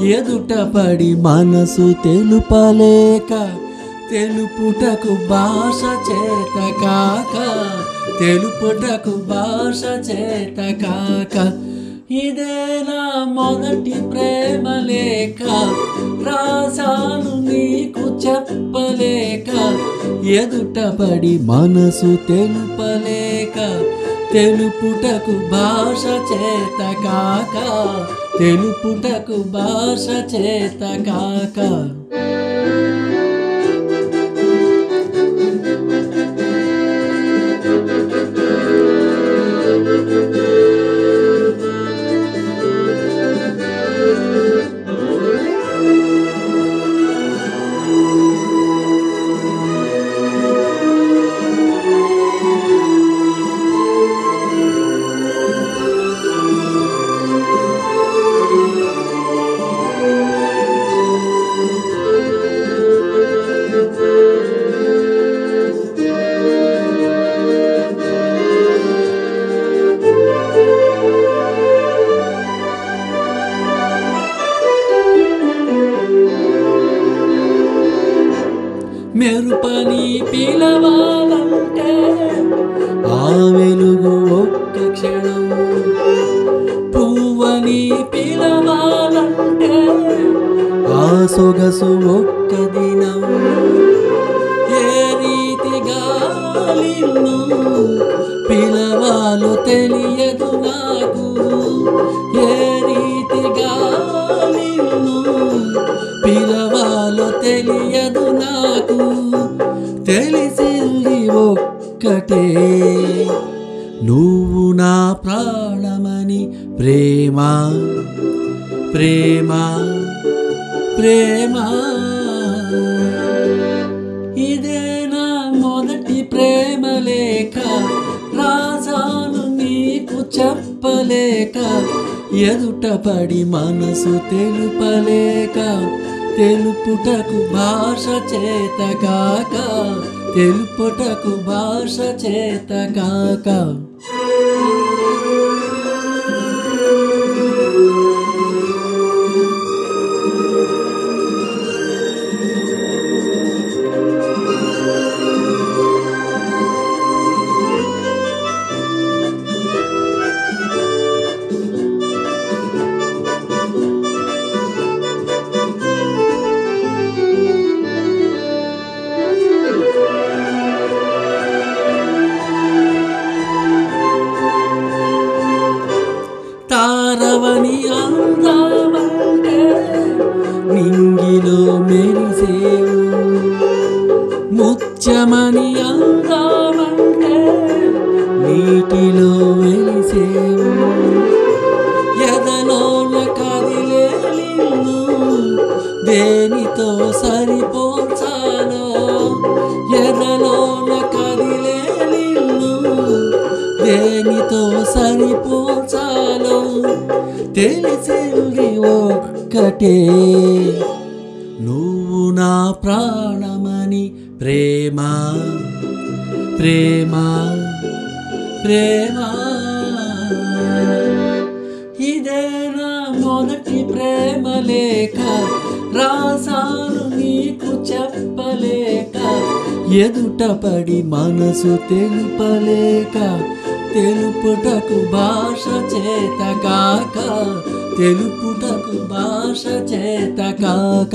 ఎదుట పడి మనసు తెలుపలేక తెలుపుటకు భాష చేత కాక తెలుపుటకు భాష చేత కాక ఇదే నా మొదటి ప్రేమ లేక రాసాను నీకు చెప్పలేక ఎదుట పడి మనసు తెలుపలేక తెలుపుటకు భాష చేత కాక తెలుపుటకు భాష చేత కాక మెరుపని పిలవాలంటే ఆ వెలుగు ఒక్క క్షణం పువ్వని పిలవాలంటే ఆ సొగసు ఒక్క దినం ఏ రీతిగా నిన్ను పిలవాలో తెలియదు నాకు ఏ రీతిగా నిన్ను పిలవాలో తెలియదు నాకు తెలిసింది ఒక్కటే నువ్వు నా ప్రాణమని ప్రేమ ప్రేమ ప్రేమ ఇదే నా మొదటి ప్రేమ లేక రాసాను నీకు చెప్పలేక ఎదుట పడి మనసు తెలుపలేక తెలుపుటకు భాష చేత కాక తెలుపుటకు భాష చేత కాక తారవని అందామంటే నింగిలో మెరిసేవు ముత్యమని అందామంటే నీటిలో వెలిసేవు ఎదలోన కదిలే నిన్ను దేనితో సరిపోల్చాలో ఎదలోన కదిలే నిన్ను దేనితో సరిపోల్చాలో తెలిసింది ఒక్కటే నువ్వు నా ప్రాణమని ప్రేమ ప్రేమ ప్రేమ ఇదే నా మొదటి ప్రేమ లేక రాసాను నీకు చెప్పలేక ఎదుట పడి మనసు తెలుపలేక తెలుపుటకు భాష చేత కాక తెలుపుటకు భాష చేత కాక